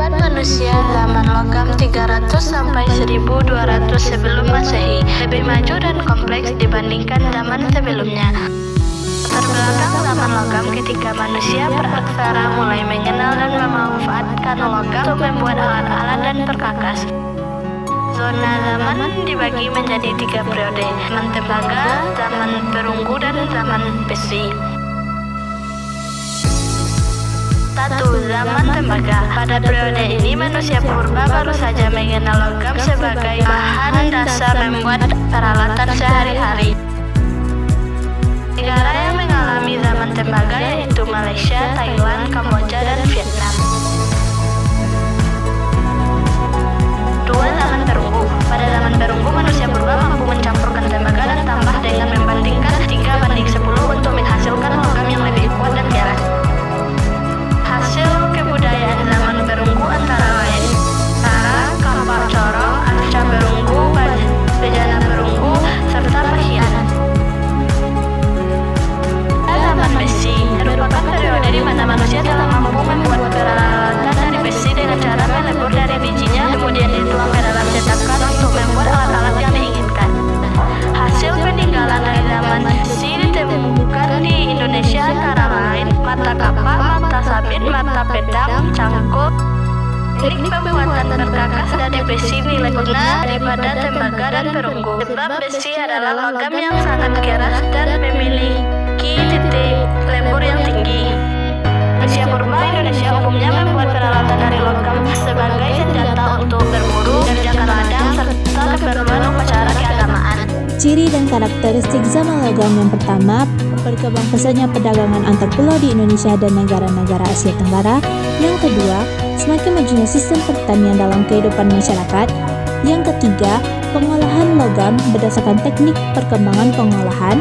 Kehidupan manusia zaman logam 300 sampai 1200 sebelum Masehi lebih maju dan kompleks dibandingkan zaman sebelumnya. Terbelakang zaman logam ketika manusia praksara mulai mengenal dan memanfaatkan logam untuk membuat alat-alat dan perkakas. Zona zaman dibagi menjadi 3 periode: zaman tembaga, zaman perunggu, dan zaman besi. 1. Zaman tembaga. Pada periode ini manusia purba baru saja mengenal logam sebagai bahan dasar membuat peralatan sehari-hari. Negara yang mengalami zaman tembaga yaitu Malaysia, Thailand, Kamboja, dan Vietnam. 2. Zaman perunggu. Pada zaman perunggu manusia purba mampu mencampurkan tembaga dan tambah dengan membandingkan 3:10 untuk menghasilkan logam yang lebih kuat dan keras. Hasil kebudayaan zaman perunggu antara lain Tara, kapak corong, arca perunggu, bejana perunggu, serta pehian. Zaman besi merupakan periode di mana manusia telah mampu membuat peralatan dari besi dengan cara melebur dari bijinya kemudian dituang ke dalam cetakan untuk membuat alat-alat yang diinginkan. Hasil peninggalan dari zaman besi ditemukan di Indonesia antara lain mata kapak, mata sabit, mata pedang, cangkul. Teknik pembuatan perkakas dari besi nilai guna daripada tembaga dan perunggu. Sebab besi adalah logam yang sangat keras dan memiliki titik lembur yang tinggi. Manusia purba Indonesia umumnya membuat peralatan dari logam sebagai senjata untuk berburu, menjaga ladang, serta keperluan upacara keagamaan. Ciri dan karakteristik zaman logam: yang pertama, berkembang pesatnya perdagangan antar pulau di Indonesia dan negara-negara Asia Tenggara. Yang kedua, semakin majunya sistem pertanian dalam kehidupan masyarakat. Yang ketiga, pengolahan logam berdasarkan teknik perkembangan pengolahan.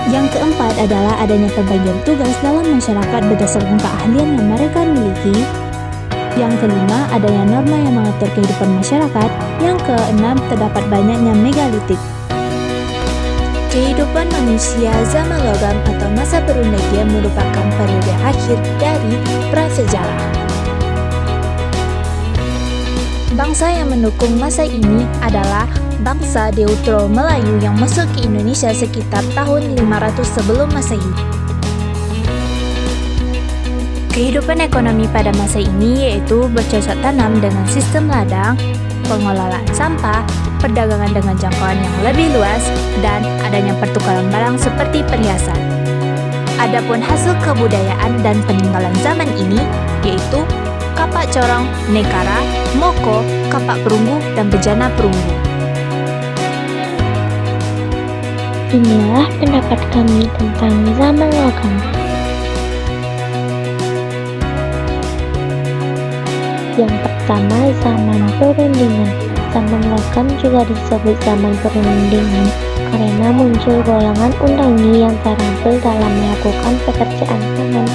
Yang keempat adalah adanya pembagian tugas dalam masyarakat berdasarkan keahlian yang mereka miliki. Yang kelima, adanya norma yang mengatur kehidupan masyarakat. Yang keenam, terdapat banyaknya megalitik. Kehidupan manusia zaman logam atau masa Perundegia merupakan periode akhir dari prasejarah. Bangsa yang mendukung masa ini adalah bangsa Deutero Melayu yang masuk ke Indonesia sekitar tahun 500 sebelum Masehi. Kehidupan ekonomi pada masa ini yaitu bercocok tanam dengan sistem ladang, pengelolaan sampah, perdagangan dengan jangkauan yang lebih luas, dan adanya pertukaran barang seperti perhiasan. Adapun hasil kebudayaan dan peninggalan zaman ini yaitu kapak corong, nekara, moko, kapak perunggu, dan bejana perunggu. Inilah pendapat kami tentang zaman logam. Yang pertama, zaman perundingan. Zaman logam juga disebut zaman perundingan karena muncul golongan undangi yang terampil dalam melakukan pekerjaan tangan.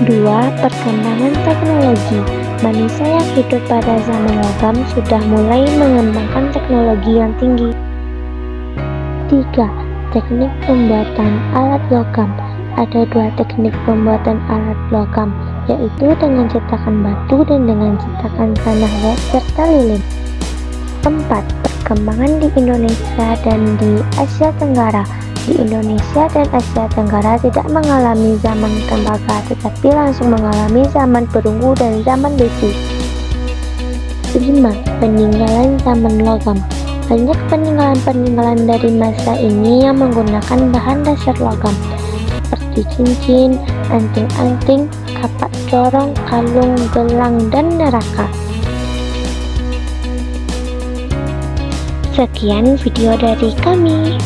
2. Perkembangan teknologi. Manusia yang hidup pada zaman logam sudah mulai mengembangkan teknologi yang tinggi. 3. Teknik pembuatan alat logam. Ada 2 teknik pembuatan alat logam, yaitu dengan cetakan batu dan dengan cetakan tanah liat serta lilin. 4. Perkembangan di Indonesia dan di Asia Tenggara. Di Indonesia dan Asia Tenggara tidak mengalami zaman tembaga, tetapi langsung mengalami zaman perunggu dan zaman besi. 5. Peninggalan zaman logam. Banyak peninggalan-peninggalan dari masa ini yang menggunakan bahan dasar logam, seperti cincin, anting-anting, kapak corong, kalung, gelang, dan neraka. Sekian video dari kami.